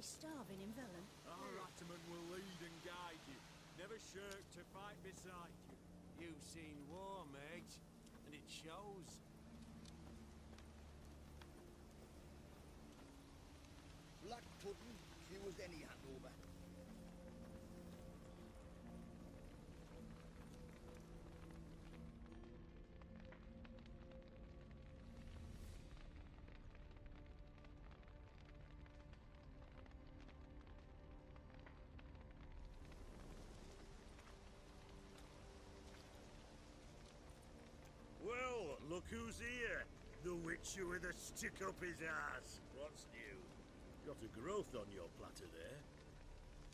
be starving in Velen. Our Ataman will lead and guide you. Never shirk to fight beside you. You've seen war, mate, and it shows. Black pudding, few as any handover. Well, look who's here. The Witcher with a stick up his ass. What's new? Got a growth on your platter there.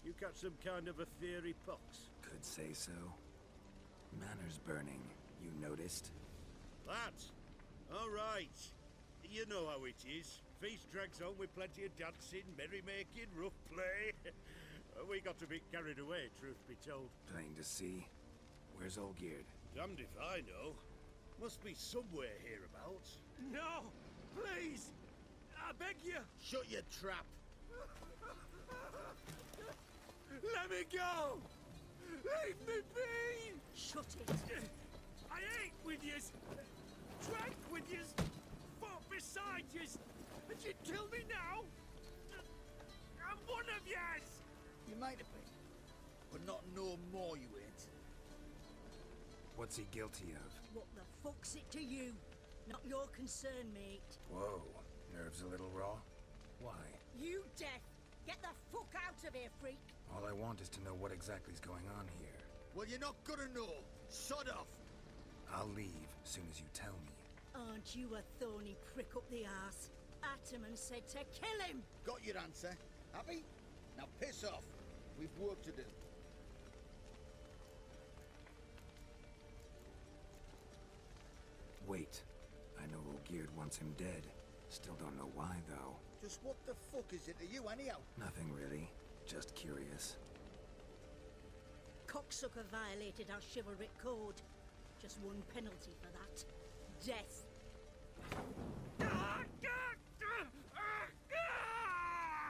You catch some kind of a fiery pox? Could say so. Manor's burning, you noticed? That? All right. You know how it is. Feast drags on with plenty of dancing, merrymaking, rough play. We got a bit carried away, truth be told. Plain to see. Where's Olgierd? Damned if I know. Must be somewhere hereabouts. No! Please! I beg you! Shut your trap! Let me go! Leave me be! Shut it! I ate with yous! Drank with yous! Fought beside yous! And you'd kill me now? I'm one of yous! You might have been, but not no more you ain't. What's he guilty of? What the fuck's it to you? Not your concern, mate. Whoa, nerves a little raw? Why? You deaf! Get the fuck out of here, freak! All I want is to know what exactly is going on here. Well, you're not gonna know. Sod off! I'll leave as soon as you tell me. Aren't you a thorny prick up the arse? Ataman said to kill him! Got your answer. Happy? Now piss off. We've work to do. Wait. I know Olgierd wants him dead. Still don't know why, though. Just what the fuck is it to you, anyhow? Nothing really. Just curious. Cocksucker violated our chivalric code. Just one penalty for that. Death.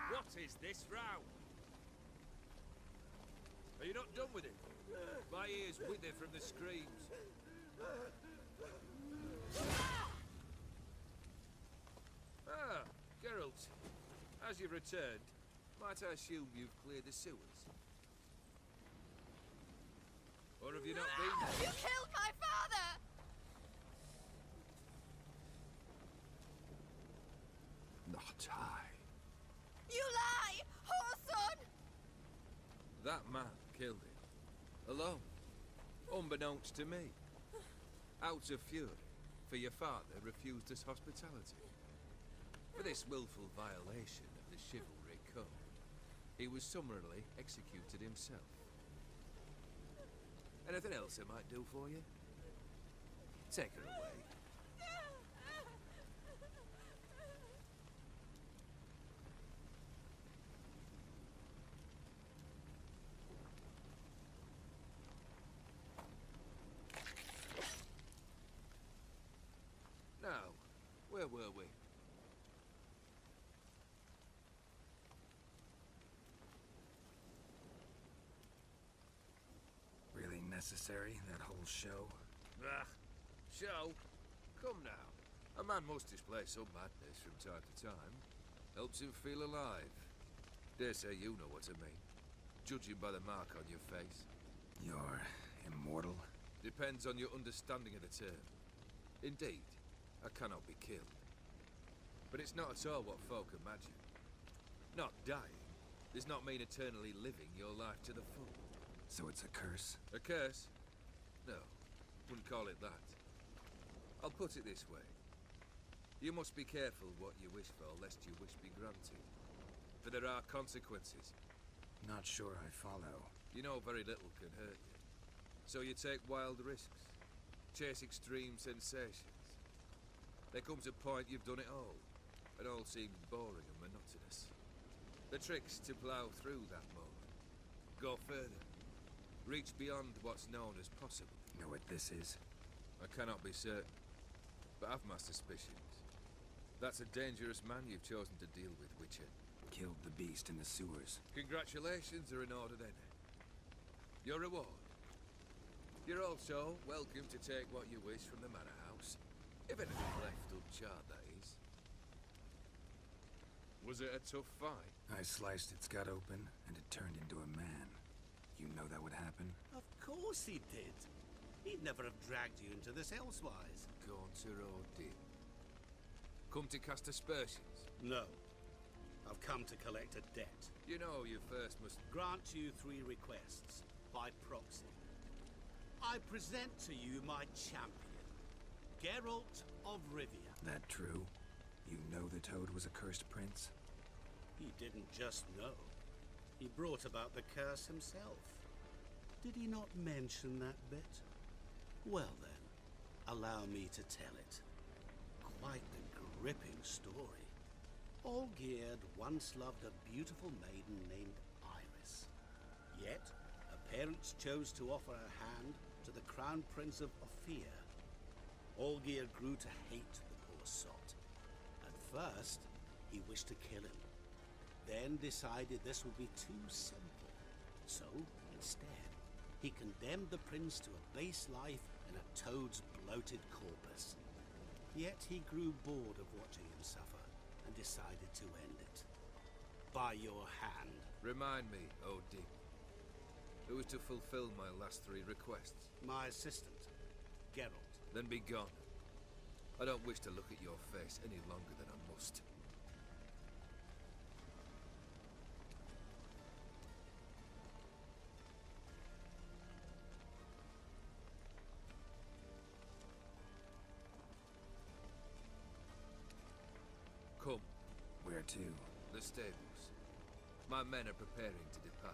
What is this row? Are you not done with it? My ears wither from the screams. Ah, Geralt. As you've returned, might I assume you've cleared the sewers? Or have you not been? You killed my father! Not I. You lie! Whoreson! That man killed him. Alone. Unbeknownst to me. Out of fury, for your father refused us hospitality. For this willful violation of the chivalry code, he was summarily executed himself. Anything else I might do for you? Take her away. Now, where were we? Really necessary, that whole show? Ah, show? Come now. A man must display some madness from time to time. Helps him feel alive. Dare say you know what I mean. Judging by the mark on your face. You're immortal? Depends on your understanding of the term. Indeed, I cannot be killed. But it's not at all what folk imagine. Not dying does not mean eternally living your life to the full. So it's a curse? A curse? No, wouldn't call it that. I'll put it this way. You must be careful what you wish for, lest your wish be granted. For there are consequences. Not sure I follow. You know very little can hurt you. So you take wild risks. Chase extreme sensations. There comes a point you've done it all. And all seems boring and monotonous. The trick's to plough through that moment. Go further. Reach beyond what's known as possible. Know what this is? I cannot be certain, but I've my suspicions. That's a dangerous man you've chosen to deal with, Witcher. Killed the beast in the sewers. Congratulations are in order then. Your reward. You're also welcome to take what you wish from the manor house. If anything left uncharred, that is. Was it a tough fight? I sliced its gut open, and it turned into a man. You know that would happen? Of course he did. He'd never have dragged you into this elsewise. Gaunter or Dim? Come to cast aspersions? No. I've come to collect a debt. You know you first must... Grant you 3 requests, by proxy. I present to you my champion, Geralt of Rivia. That true? You know the Toad was a cursed prince? He didn't just know. He brought about the curse himself. Did he not mention that bit? Well then, allow me to tell it. Quite the gripping story. Olgierd once loved a beautiful maiden named Iris. Yet, her parents chose to offer her hand to the Crown Prince of Ophir. Olgierd grew to hate the poor sot. At first, he wished to kill him. Then decided this would be too simple. So, instead, he condemned the prince to a base life in a toad's bloated corpus. Yet he grew bored of watching him suffer and decided to end it. By your hand. Remind me, oh Dim. Who was to fulfill my last 3 requests? My assistant, Geralt. Then be gone. I don't wish to look at your face any longer than I must. Come. Where to? The stables. My men are preparing to depart.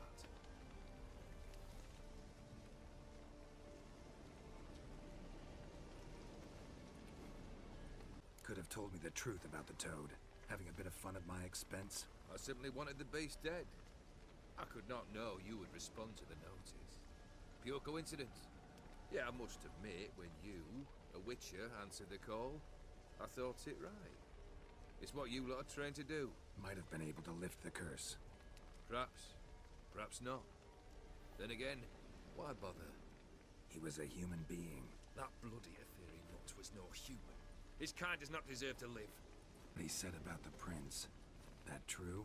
Could have told me the truth about the Toad, having a bit of fun at my expense. I simply wanted the beast dead. I could not know you would respond to the notice. Pure coincidence. Yeah, I must admit, when you, a witcher, answered the call, I thought it right. It's what you lot are trained to do. Might have been able to lift the curse. Perhaps. Perhaps not. Then again, why bother? He was a human being. That bloody Ethereal nut was no human. His kind does not deserve to live. They said about the prince. That true?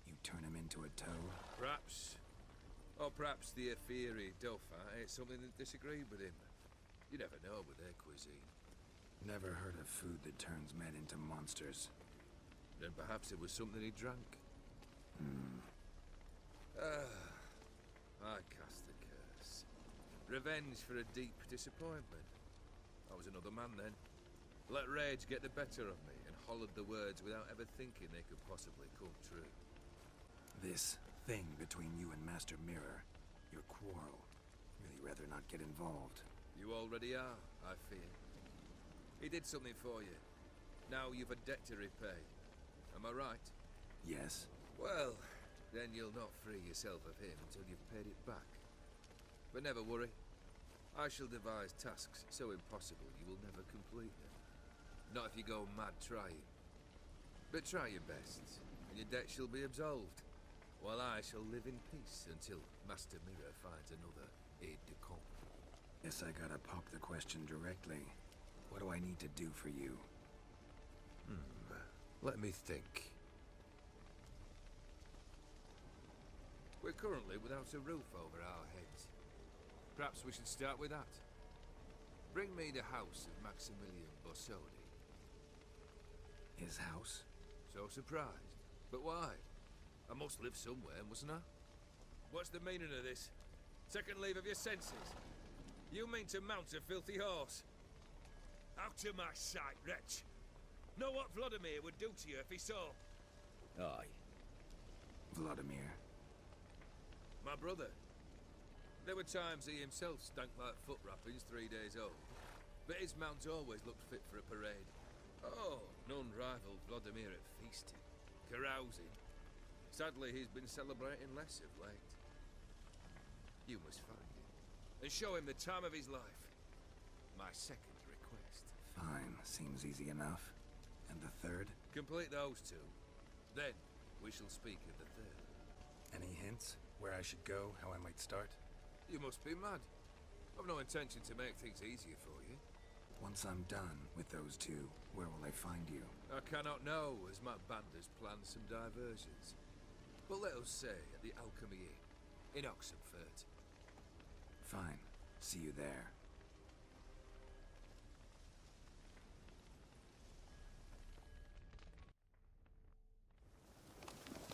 You turn him into a toad? Perhaps. Or perhaps the Ethereal Dauphin ate something that disagreed with him. You never know with their cuisine. Never heard of food that turns men into monsters. Then perhaps it was something he drank. I cast the curse. Revenge for a deep disappointment. I was another man then. Let rage get the better of me and hollered the words without ever thinking they could possibly come true. This thing between you and Master Mirror, your quarrel, really rather not get involved. You already are, I fear. He did something for you. Now you've a debt to repay. Am I right? Yes. Well, then you'll not free yourself of him until you've paid it back. But never worry. I shall devise tasks so impossible you will never complete them. Not if you go mad trying. But try your best, and your debt shall be absolved, while I shall live in peace until Master Mirror finds another aide-de-camp. Guess I gotta pop the question directly. What do I need to do for you? Let me think. We're currently without a roof over our heads. Perhaps we should start with that. Bring me the house of Maximilian Bossodi. His house? So surprised. But why? I must live somewhere, mustn't I? What's the meaning of this? Second leave of your senses? You mean to mount a filthy horse? Out of my sight, wretch! Know what Vladimir would do to you if he saw? Aye. Vladimir. My brother. There were times he himself stank like foot wrappings 3 days old. But his mount always looked fit for a parade. Oh, none rivaled Vladimir at feasting, carousing. Sadly, he's been celebrating less of late. You must find him, and show him the time of his life. My second request. Fine, seems easy enough. And the third? Complete those 2. Then, we shall speak at the third. Any hints? Where I should go? How I might start? You must be mad. I've no intention to make things easier for you. Once I'm done with those two, where will I find you? I cannot know, as my band has planned some diversions. But let us say at the Alchemy Inn, in Oxenfurt. Fine. See you there.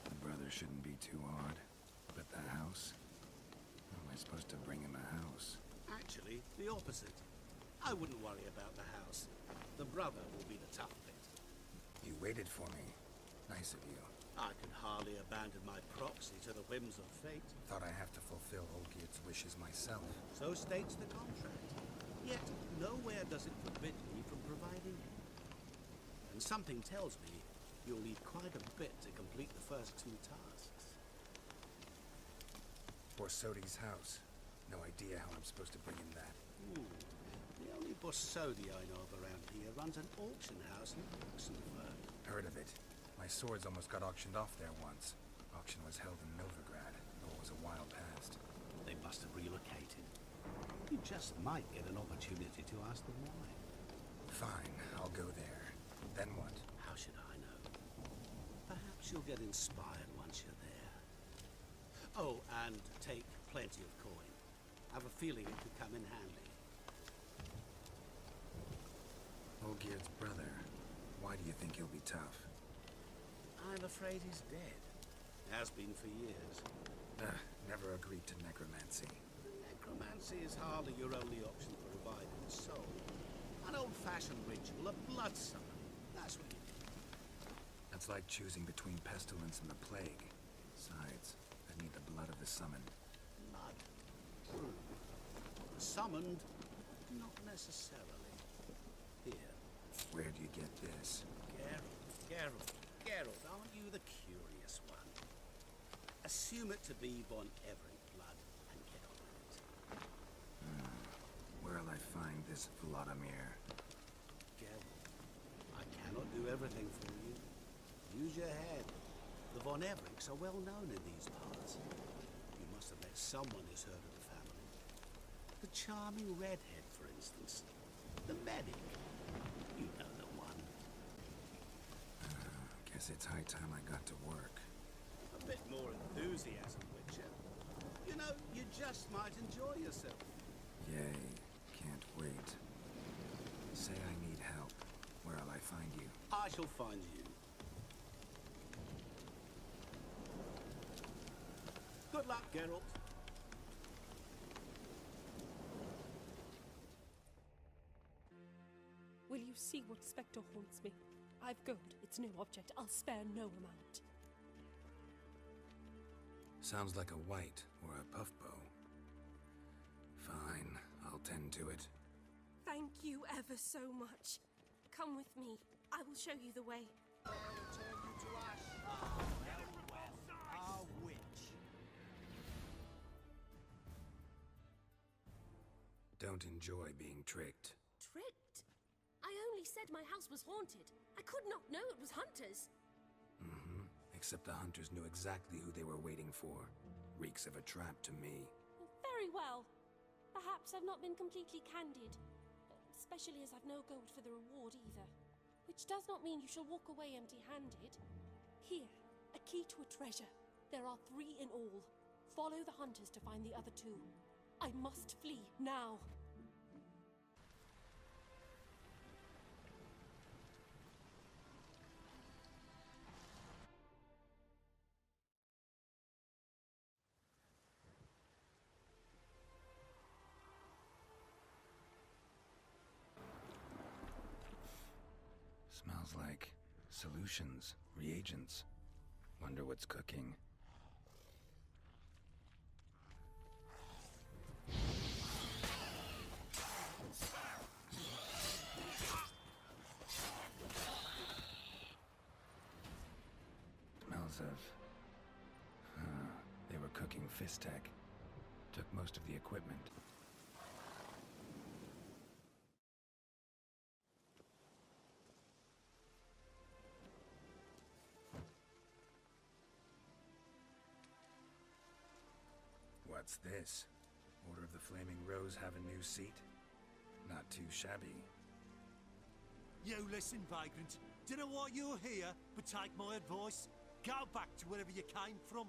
The brother shouldn't be too hard. But the house? How am I supposed to bring him a house? Actually, the opposite. I wouldn't worry about the house. The brother will be the tough bit. You waited for me. Nice of you. I can hardly abandon my proxy to the whims of fate. Thought I have to fulfill Olgierd's wishes myself. So states the contract. Yet, nowhere does it forbid me from providing it. And something tells me you'll need quite a bit to complete the first two tasks. Borsodi's house. No idea how I'm supposed to bring him that. The only Borsodi I know of around here runs an auction house in Oxenfurt. Heard of it. My swords almost got auctioned off there once. Auction was held in Novigrad, though it was a while past. They must have relocated. You just might get an opportunity to ask them why. Fine, I'll go there. Then what? How should I know? Perhaps you'll get inspired once you're there. Oh, and take plenty of coin. I have a feeling it could come in handy. Olgierd's brother. Why do you think he'll be tough? I'm afraid he's dead. Has been for years. Never agreed to necromancy. Necromancy is hardly your only option for reviving the soul. An old-fashioned ritual, a blood summon. That's what you do. That's like choosing between pestilence and the plague. Besides, I need the blood of the summoned. Blood. True. Summoned? Not necessarily. Here. Where do you get this? Geralt, aren't you the curious one? Assume it to be Von Everett blood and get on with it. Where'll I find this Vladimir? Geralt, I cannot do everything for you. Use your head. The Von Evericks are well known in these parts. You must have met someone who's heard of the family. The charming redhead, for instance. The medic. You know the one. Guess it's high time I got to work. A bit more enthusiasm, Witcher. You know, you just might enjoy yourself. Yay. Can't wait. Say I need help. Where'll I find you? I shall find you. Good luck, Geralt. Will you see what spectre haunts me? I've gold. It's no object. I'll spare no amount. Sounds like a white or a puff bow. Fine, I'll tend to it. Thank you ever so much. Come with me. I will show you the way. Don't enjoy being tricked. Tricked? I only said my house was haunted. I could not know it was hunters. Except the hunters knew exactly who they were waiting for. Reeks of a trap to me. Very well. Perhaps I've not been completely candid. Especially as I've no gold for the reward either. Which does not mean you shall walk away empty-handed. Here, a key to a treasure. There are 3 in all. Follow the hunters to find the other 2. I must flee now. Smells like solutions, reagents. Wonder what's cooking. Smells of... they were cooking Fistek. Took most of the equipment. What's this? Order of the Flaming Rose have a new seat? Not too shabby. You listen, vagrant. Dunno why you're here, but take my advice. Go back to wherever you came from.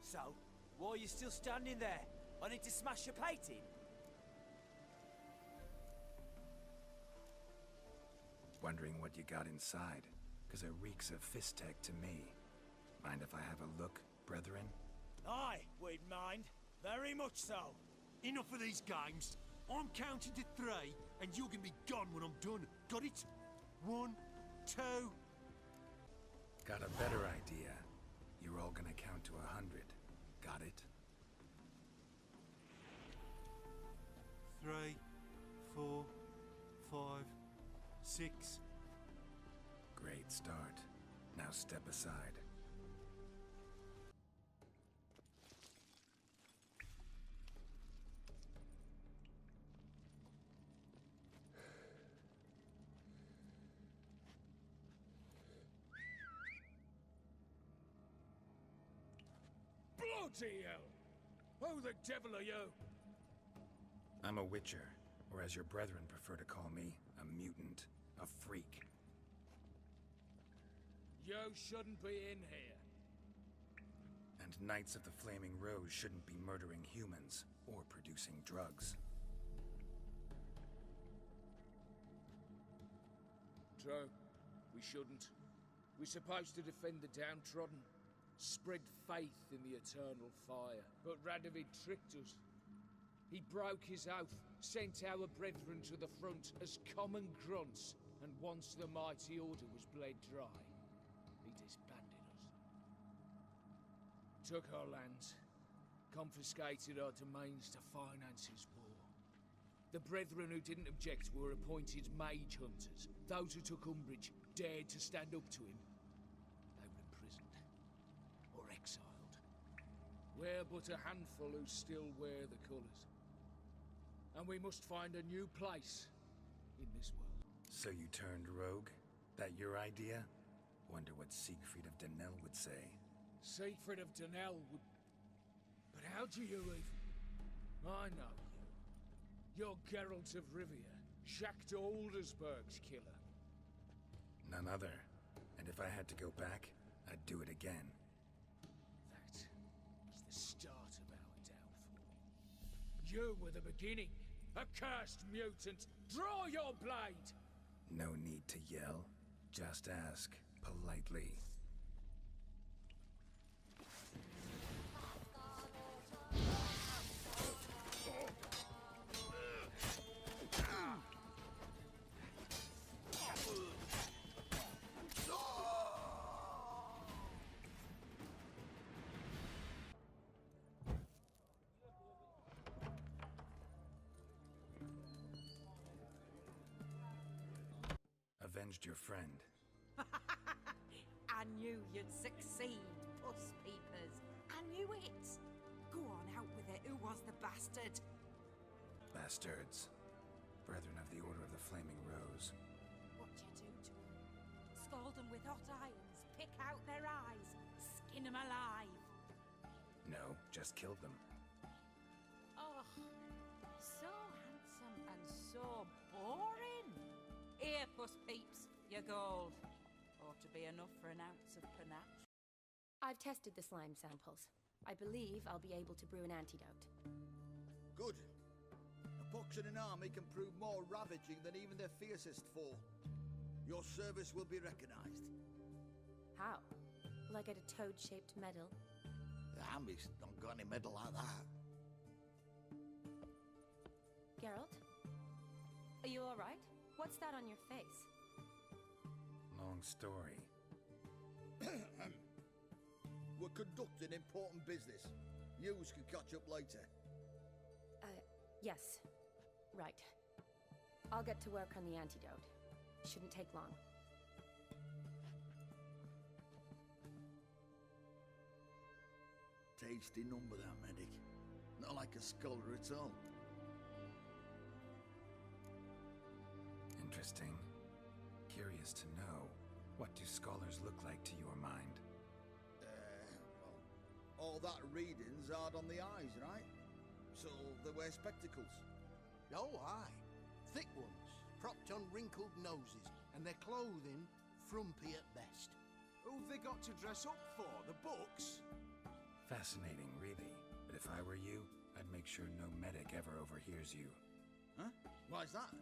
So, why are you still standing there? I need to smash your plate in. Wondering what you got inside, because it reeks of fist tech to me. Mind if I have a look, brethren? Aye, we'd mind. Very much so. Enough of these games. I'm counting to 3, and you're gonna be gone when I'm done. Got it? 1, 2... Got a better idea. You're all gonna count to 100. Got it? 3, 4, 5, 6. Great start. Now step aside. Bloody hell! Who the devil are you? I'm a witcher, or as your brethren prefer to call me, a mutant, a freak. You shouldn't be in here. And Knights of the Flaming Rose shouldn't be murdering humans or producing drugs. True. We shouldn't. We're supposed to defend the downtrodden, spread faith in the eternal fire. But Radovid tricked us. He broke his oath, sent our brethren to the front as common grunts, and once the mighty order was bled dry, he disbanded us. Took our lands, confiscated our domains to finance his war. The brethren who didn't object were appointed mage hunters. Those who took umbrage dared to stand up to him. They were imprisoned or exiled. We're but a handful who still wear the colours. And we must find a new place in this world. So you turned rogue? That your idea? Wonder what Siegfried of Denel would say. Siegfried of Denel would... But how do you even... I know you. You're Geralt of Rivia, Shakhtar Aldersberg's killer. None other. And if I had to go back, I'd do it again. That is the start of our downfall. You were the beginning. A cursed mutant. Draw your blade! No need to yell. Just ask, politely. Avenged your friend. I knew you'd succeed, puss peepers. I knew it. Go on, out with it. Who was the bastard? Bastards. Brethren of the Order of the Flaming Rose. What'd you do to them? Scald them with hot irons, pick out their eyes, skin them alive. No, just killed them. Oh, so handsome and so boring. Here, puss peeps, your gold. Ought to be enough for an ounce of panache. I've tested the slime samples. I believe I'll be able to brew an antidote. Good. A pox in an army can prove more ravaging than even their fiercest foe. Your service will be recognized. How? Will I get a toad-shaped medal? The army's not got any medal like that. Geralt? Are you alright? What's that on your face? Long story. We're conducting important business. Yous can catch up later. Yes. Right. I'll get to work on the antidote. Shouldn't take long. Tasty number, that medic. Not like a scholar at all. Interesting. Curious to know, what do scholars look like to your mind? Well, All that reading's hard on the eyes, right? So they wear spectacles. Oh, aye. Thick ones, propped on wrinkled noses, and their clothing frumpy at best. Who've they got to dress up for? The books? Fascinating, really. But if I were you, I'd make sure no medic ever overhears you. Huh? Why's that?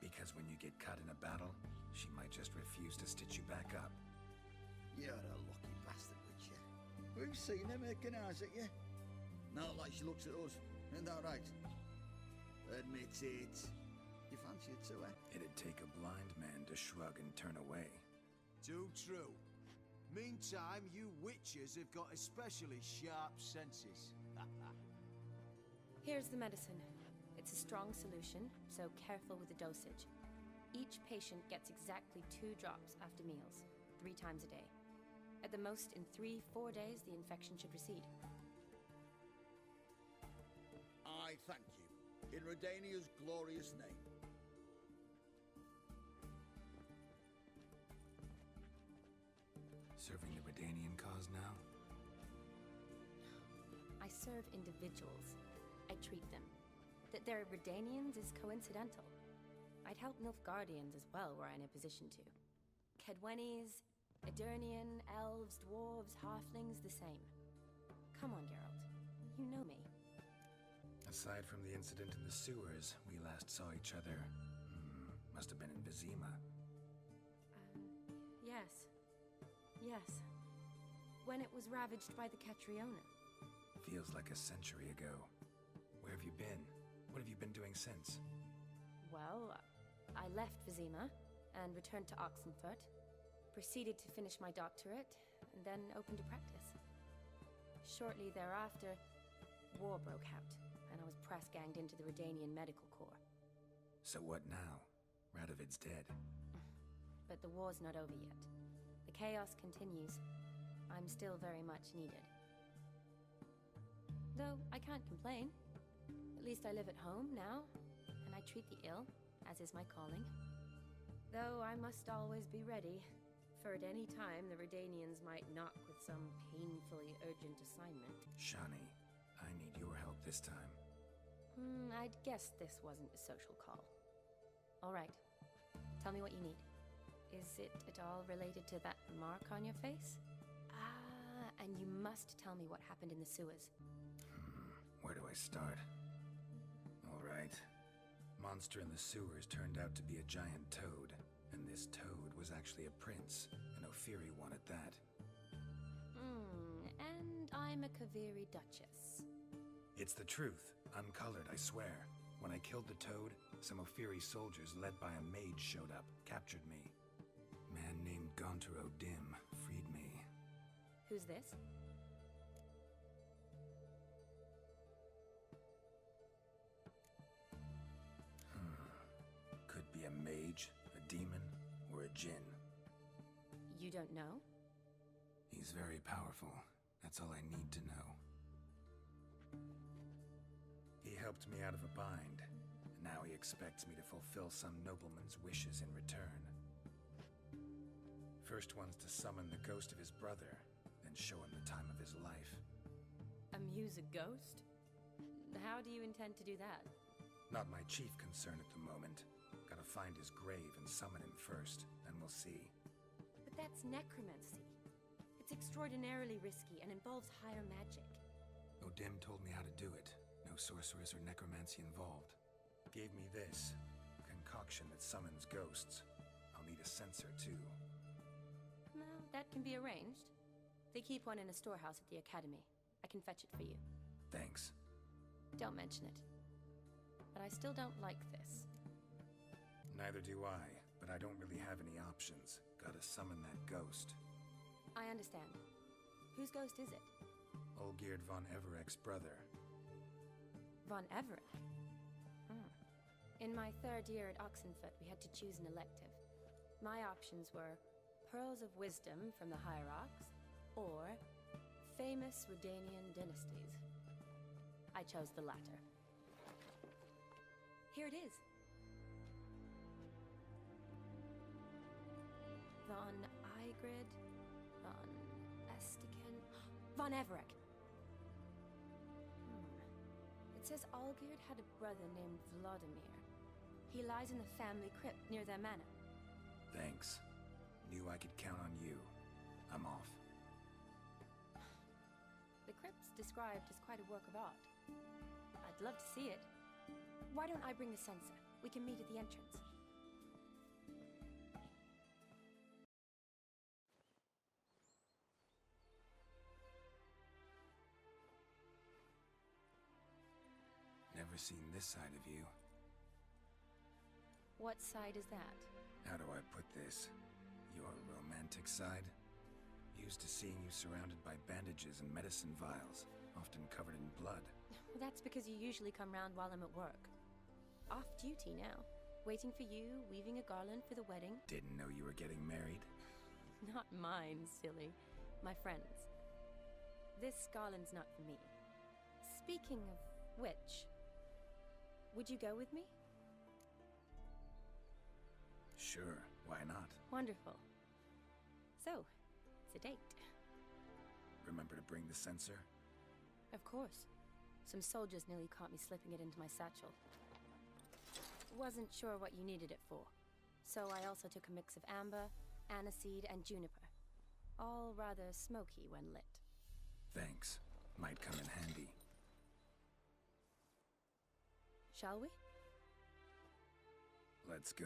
Because when you get caught in a battle, she might just refuse to stitch you back up. You're a lucky bastard, Witcher. We've seen her making eyes at you. Not like she looks at us. Isn't that right? Admit it. You fancy it too, eh? It'd take a blind man to shrug and turn away. Too true. Meantime, you witches have got especially sharp senses. Here's the medicine. It's a strong solution, so careful with the dosage. Each patient gets exactly 2 drops after meals, 3 times a day. At the most, in 3-4 days, the infection should recede. I thank you. In Redania's glorious name. Serving the Redanian cause now? I serve individuals. I treat them. That they're Redanians is coincidental. I'd help Nilfgaardians as well were I in a position to. Kedwenis, Edirnian, elves, dwarves, halflings, the same. Come on, Geralt. You know me. Aside from the incident in the sewers, we last saw each other... must have been in Vizima. Yes. Yes. When it was ravaged by the Catriona. Feels like a century ago. Where have you been? What have you been doing since? Well, I left Vizima and returned to Oxenfurt. Proceeded to finish my doctorate, and then opened a practice. Shortly thereafter, war broke out, and I was press-ganged into the Redanian Medical Corps. So what now? Radovid's dead. But the war's not over yet. The chaos continues. I'm still very much needed. Though I can't complain. At least I live at home now, and I treat the ill, as is my calling. Though I must always be ready, for at any time the Redanians might knock with some painfully urgent assignment. Shani, I need your help this time. I'd guess this wasn't a social call. All right. Tell me what you need. Is it at all related to that mark on your face? And you must tell me what happened in the sewers. Where do I start? All right. Monster in the sewers turned out to be a giant toad, and this toad was actually a prince, an Ophiri one at that. And I'm a Kaviri Duchess. It's the truth. Uncolored, I swear. When I killed the toad, some Ophiri soldiers led by a mage showed up, captured me. Man named Gonter Dim freed me. Who's this? Could be a mage, a demon, or a djinn. You don't know? He's very powerful. That's all I need to know. He helped me out of a bind, and now he expects me to fulfill some nobleman's wishes in return. First one's to summon the ghost of his brother, then show him the time of his life. Amuse a ghost? How do you intend to do that? Not my chief concern at the moment. Gotta find his grave and summon him first, then we'll see. But that's necromancy. It's extraordinarily risky and involves higher magic. O'Dim told me how to do it. No sorceress or necromancy involved. Gave me this. A concoction that summons ghosts. I'll need a censer, too. Well, that can be arranged. They keep one in a storehouse at the academy. I can fetch it for you. Thanks. Don't mention it. But I still don't like this. Neither do I, but I don't really have any options. Gotta summon that ghost. I understand. Whose ghost is it? Olgierd von Everek's brother. Von Everett? In my 3rd year at Oxenfurt, we had to choose an elective. My options were Pearls of Wisdom from the Hierarchs, or famous Redanian dynasties. I chose the latter. Here it is. Von Igrid, von Estiken, Von Everett. It says Olgierd had a brother named Vladimir. He lies in the family crypt near their manor. Thanks. Knew I could count on you. I'm off. The crypt's described as quite a work of art. I'd love to see it. Why don't I bring the censer? We can meet at the entrance. Never seen this side of you. What side is that? How do I put this? Your romantic side? Used to seeing you surrounded by bandages and medicine vials, often covered in blood. Well, that's because you usually come round while I'm at work. Off duty now. Waiting for you, weaving a garland for the wedding. Didn't know you were getting married. Not mine, silly. My friend's. This garland's not for me. Speaking of which, would you go with me? Sure, why not? Wonderful. So, it's a date. Remember to bring the censer? Of course. Some soldiers nearly caught me slipping it into my satchel. Wasn't sure what you needed it for, so I also took a mix of amber, aniseed, and juniper. All rather smoky when lit. Thanks. Might come in handy. Shall we? Let's go.